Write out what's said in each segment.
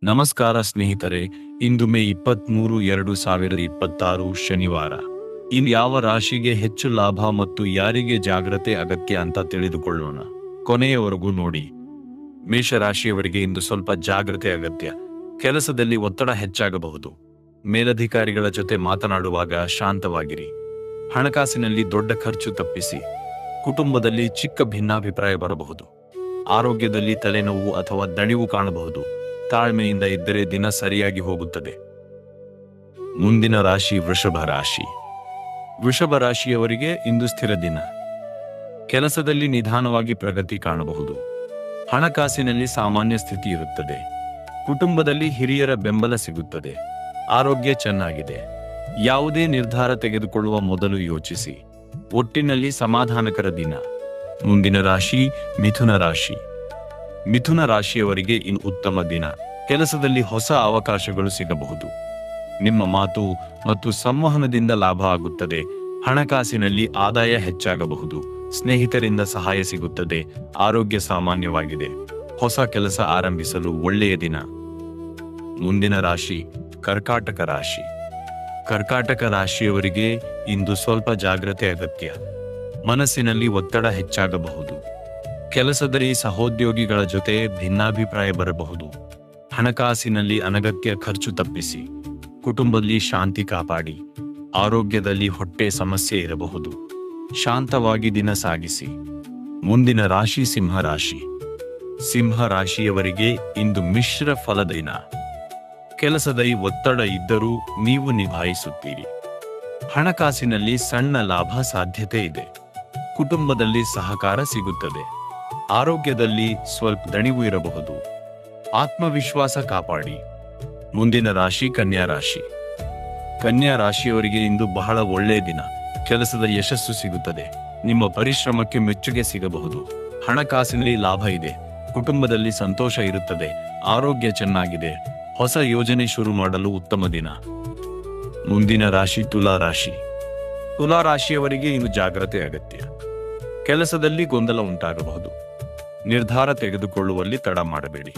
ನಮಸ್ಕಾರ ಸ್ನೇಹಿತರೆ, ಇಂದು ಮೇ 23, 2026 ಶನಿವಾರ. ಇನ್ನು ಯಾವ ರಾಶಿಗೆ ಹೆಚ್ಚು ಲಾಭ ಮತ್ತು ಯಾರಿಗೆ ಜಾಗ್ರತೆ ಅಗತ್ಯ ಅಂತ ತಿಳಿದುಕೊಳ್ಳೋಣ. ಕೊನೆಯವರೆಗೂ ನೋಡಿ. ಮೇಷರಾಶಿಯವರಿಗೆ ಇಂದು ಸ್ವಲ್ಪ ಜಾಗ್ರತೆ ಅಗತ್ಯ. ಕೆಲಸದಲ್ಲಿ ಒತ್ತಡ ಹೆಚ್ಚಾಗಬಹುದು. ಮೇಲಧಿಕಾರಿಗಳ ಜೊತೆ ಮಾತನಾಡುವಾಗ ಶಾಂತವಾಗಿರಿ. ಹಣಕಾಸಿನಲ್ಲಿ ದೊಡ್ಡ ಖರ್ಚು ತಪ್ಪಿಸಿ. ಕುಟುಂಬದಲ್ಲಿ ಚಿಕ್ಕ ಭಿನ್ನಾಭಿಪ್ರಾಯ ಬರಬಹುದು. ಆರೋಗ್ಯದಲ್ಲಿ ತಲೆನೋವು ಅಥವಾ ದಣಿವು ಕಾಣಬಹುದು. ತಾಳ್ಮೆಯಿಂದ ಇದ್ದರೆ ದಿನ ಸರಿಯಾಗಿ ಹೋಗುತ್ತದೆ. ಮುಂದಿನ ರಾಶಿ ವೃಷಭ ರಾಶಿ. ವೃಷಭ ರಾಶಿಯವರಿಗೆ ಇಂದು ಸ್ಥಿರ ದಿನ. ಕೆಲಸದಲ್ಲಿ ನಿಧಾನವಾಗಿ ಪ್ರಗತಿ ಕಾಣಬಹುದು. ಹಣಕಾಸಿನಲ್ಲಿ ಸಾಮಾನ್ಯ ಸ್ಥಿತಿ ಇರುತ್ತದೆ. ಕುಟುಂಬದಲ್ಲಿ ಹಿರಿಯರ ಬೆಂಬಲ ಸಿಗುತ್ತದೆ. ಆರೋಗ್ಯ ಚೆನ್ನಾಗಿದೆ. ಯಾವುದೇ ನಿರ್ಧಾರ ತೆಗೆದುಕೊಳ್ಳುವ ಮೊದಲು ಯೋಚಿಸಿ. ಒಟ್ಟಿನಲ್ಲಿ ಸಮಾಧಾನಕರ ದಿನ. ಮುಂದಿನ ರಾಶಿ ಮಿಥುನ ರಾಶಿ. ಮಿಥುನ ರಾಶಿಯವರಿಗೆ ಇನ್ನು ಉತ್ತಮ ದಿನ. ಕೆಲಸದಲ್ಲಿ ಹೊಸ ಅವಕಾಶಗಳು ಸಿಗಬಹುದು. ನಿಮ್ಮ ಮಾತು ಮತ್ತು ಸಂವಹನದಿಂದ ಲಾಭ ಆಗುತ್ತದೆ. ಹಣಕಾಸಿನಲ್ಲಿ ಆದಾಯ ಹೆಚ್ಚಾಗಬಹುದು. ಸ್ನೇಹಿತರಿಂದ ಸಹಾಯ ಸಿಗುತ್ತದೆ. ಆರೋಗ್ಯ ಸಾಮಾನ್ಯವಾಗಿದೆ. ಹೊಸ ಕೆಲಸ ಆರಂಭಿಸಲು ಒಳ್ಳೆಯ ದಿನ. ಮುಂದಿನ ರಾಶಿ ಕರ್ಕಾಟಕ ರಾಶಿ. ಕರ್ಕಾಟಕ ರಾಶಿಯವರಿಗೆ ಇಂದು ಸ್ವಲ್ಪ ಜಾಗ್ರತೆ ಅಗತ್ಯ. ಮನಸ್ಸಿನಲ್ಲಿ ಒತ್ತಡ ಹೆಚ್ಚಾಗಬಹುದು. ಕೆಲಸದಲ್ಲಿ ಸಹೋದ್ಯೋಗಿಗಳ ಜೊತೆ ಭಿನ್ನಾಭಿಪ್ರಾಯ ಬರಬಹುದು. ಹಣಕಾಸಿನಲ್ಲಿ ಅನಗತ್ಯ ಖರ್ಚು ತಪ್ಪಿಸಿ. ಕುಟುಂಬದಲ್ಲಿ ಶಾಂತಿ ಕಾಪಾಡಿ. ಆರೋಗ್ಯದಲ್ಲಿ ಹೊಟ್ಟೆ ಸಮಸ್ಯೆ ಇರಬಹುದು. ಶಾಂತವಾಗಿ ದಿನ ಸಾಗಿಸಿ. ಮುಂದಿನ ರಾಶಿ ಸಿಂಹ ರಾಶಿ. ಸಿಂಹ ರಾಶಿಯವರಿಗೆ ಇಂದು ಮಿಶ್ರ ಫಲದ ದಿನ. ಕೆಲಸದಲ್ಲಿ ಒತ್ತಡ ಇದ್ದರೂ ನೀವು ನಿಭಾಯಿಸುತ್ತೀರಿ. ಹಣಕಾಸಿನಲ್ಲಿ ಸಣ್ಣ ಲಾಭ ಸಾಧ್ಯತೆ ಇದೆ. ಕುಟುಂಬದಲ್ಲಿ ಸಹಕಾರ ಸಿಗುತ್ತದೆ. ಆರೋಗ್ಯದಲ್ಲಿ ಸ್ವಲ್ಪ ದಣಿವು ಇರಬಹುದು. ಆತ್ಮವಿಶ್ವಾಸ ಕಾಪಾಡಿ. ಮುಂದಿನ ರಾಶಿ ಕನ್ಯಾ ರಾಶಿ. ಕನ್ಯಾ ರಾಶಿಯವರಿಗೆ ಇಂದು ಬಹಳ ಒಳ್ಳೆಯ ದಿನ. ಕೆಲಸದ ಯಶಸ್ಸು ಸಿಗುತ್ತದೆ. ನಿಮ್ಮ ಪರಿಶ್ರಮಕ್ಕೆ ಮೆಚ್ಚುಗೆ ಸಿಗಬಹುದು. ಹಣಕಾಸಿನಲ್ಲಿ ಲಾಭ ಇದೆ. ಕುಟುಂಬದಲ್ಲಿ ಸಂತೋಷ ಇರುತ್ತದೆ. ಆರೋಗ್ಯ ಚೆನ್ನಾಗಿದೆ. ಹೊಸ ಯೋಜನೆ ಶುರು ಮಾಡಲು ಉತ್ತಮ ದಿನ. ಮುಂದಿನ ರಾಶಿ ತುಲಾ ರಾಶಿ. ತುಲಾ ರಾಶಿಯವರಿಗೆ ಇಂದು ಜಾಗ್ರತೆ ಅಗತ್ಯ. ಕೆಲಸದಲ್ಲಿ ಗೊಂದಲ ಉಂಟಾಗಬಹುದು. ನಿರ್ಧಾರ ತೆಗೆದುಕೊಳ್ಳುವಲ್ಲಿ ತಡ ಮಾಡಬೇಡಿ.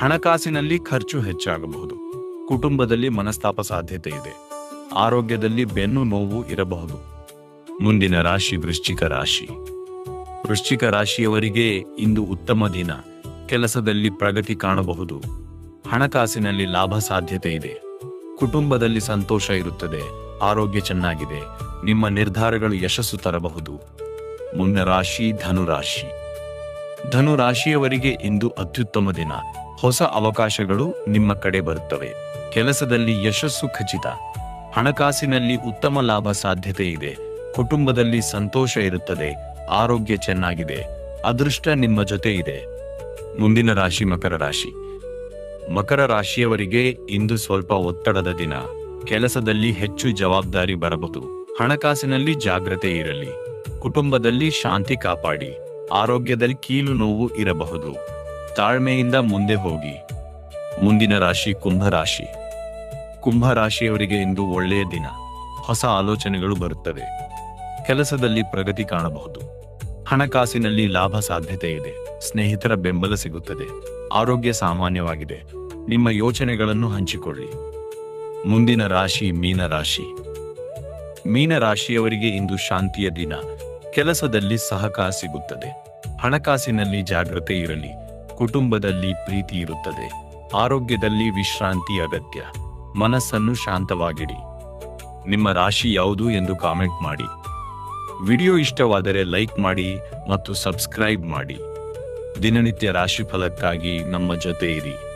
ಹಣಕಾಸಿನಲ್ಲಿ ಖರ್ಚು ಹೆಚ್ಚಾಗಬಹುದು. ಕುಟುಂಬದಲ್ಲಿ ಮನಸ್ತಾಪ ಸಾಧ್ಯತೆ ಇದೆ. ಆರೋಗ್ಯದಲ್ಲಿ ಬೆನ್ನು ನೋವು ಇರಬಹುದು. ಮುಂದಿನ ರಾಶಿ ವೃಶ್ಚಿಕ ರಾಶಿ. ವೃಶ್ಚಿಕ ರಾಶಿಯವರಿಗೆ ಇಂದು ಉತ್ತಮ ದಿನ. ಕೆಲಸದಲ್ಲಿ ಪ್ರಗತಿ ಕಾಣಬಹುದು. ಹಣಕಾಸಿನಲ್ಲಿ ಲಾಭ ಸಾಧ್ಯತೆ ಇದೆ. ಕುಟುಂಬದಲ್ಲಿ ಸಂತೋಷ ಇರುತ್ತದೆ. ಆರೋಗ್ಯ ಚೆನ್ನಾಗಿದೆ. ನಿಮ್ಮ ನಿರ್ಧಾರಗಳು ಯಶಸ್ಸು ತರಬಹುದು. ಮುಂದಿನ ರಾಶಿ ಧನುರಾಶಿ. ಧನುರಾಶಿಯವರಿಗೆ ಇಂದು ಅತ್ಯುತ್ತಮ ದಿನ. ಹೊಸ ಅವಕಾಶಗಳು ನಿಮ್ಮ ಕಡೆ ಬರುತ್ತವೆ. ಕೆಲಸದಲ್ಲಿ ಯಶಸ್ಸು ಖಚಿತ. ಹಣಕಾಸಿನಲ್ಲಿ ಉತ್ತಮ ಲಾಭ ಸಾಧ್ಯತೆ ಇದೆ. ಕುಟುಂಬದಲ್ಲಿ ಸಂತೋಷ ಇರುತ್ತದೆ. ಆರೋಗ್ಯ ಚೆನ್ನಾಗಿದೆ. ಅದೃಷ್ಟ ನಿಮ್ಮ ಜೊತೆ ಇದೆ. ಮುಂದಿನ ರಾಶಿ ಮಕರ ರಾಶಿ. ಮಕರ ರಾಶಿಯವರಿಗೆ ಇಂದು ಸ್ವಲ್ಪ ಒತ್ತಡದ ದಿನ. ಕೆಲಸದಲ್ಲಿ ಹೆಚ್ಚು ಜವಾಬ್ದಾರಿ ಬರಬಹುದು. ಹಣಕಾಸಿನಲ್ಲಿ ಜಾಗ್ರತೆ ಇರಲಿ. ಕುಟುಂಬದಲ್ಲಿ ಶಾಂತಿ ಕಾಪಾಡಿ. ಆರೋಗ್ಯದಲ್ಲಿ ಕೀಲು ನೋವು ಇರಬಹುದು. ತಾಳ್ಮೆಯಿಂದ ಮುಂದೆ ಹೋಗಿ. ಮುಂದಿನ ರಾಶಿ ಕುಂಭರಾಶಿ. ಕುಂಭರಾಶಿಯವರಿಗೆ ಇಂದು ಒಳ್ಳೆಯ ದಿನ. ಹೊಸ ಆಲೋಚನೆಗಳು ಬರುತ್ತವೆ. ಕೆಲಸದಲ್ಲಿ ಪ್ರಗತಿ ಕಾಣಬಹುದು. ಹಣಕಾಸಿನಲ್ಲಿ ಲಾಭ ಸಾಧ್ಯತೆ ಇದೆ. ಸ್ನೇಹಿತರ ಬೆಂಬಲ ಸಿಗುತ್ತದೆ. ಆರೋಗ್ಯ ಸಾಮಾನ್ಯವಾಗಿದೆ. ನಿಮ್ಮ ಯೋಚನೆಗಳನ್ನು ಹಂಚಿಕೊಳ್ಳಿ. ಮುಂದಿನ ರಾಶಿ ಮೀನರಾಶಿ. ಮೀನರಾಶಿಯವರಿಗೆ ಇಂದು ಶಾಂತಿಯ ದಿನ. ಕೆಲಸದಲ್ಲಿ ಸಹಕಾರ ಸಿಗುತ್ತದೆ. ಹಣಕಾಸಿನಲ್ಲಿ ಜಾಗ್ರತೆ ಇರಲಿ. ಕುಟುಂಬದಲ್ಲಿ ಪ್ರೀತಿ ಇರುತ್ತದೆ. ಆರೋಗ್ಯದಲ್ಲಿ ವಿಶ್ರಾಂತಿ ಅಗತ್ಯ. ಮನಸ್ಸನ್ನು ಶಾಂತವಾಗಿಡಿ. ನಿಮ್ಮ ರಾಶಿ ಯಾವುದು ಎಂದು ಕಾಮೆಂಟ್ ಮಾಡಿ. ವಿಡಿಯೋ ಇಷ್ಟವಾದರೆ ಲೈಕ್ ಮಾಡಿ ಮತ್ತು ಸಬ್ಸ್ಕ್ರೈಬ್ ಮಾಡಿ. ದಿನನಿತ್ಯ ರಾಶಿ ಫಲಕ್ಕಾಗಿ ನಮ್ಮ ಜೊತೆ ಇರಿ.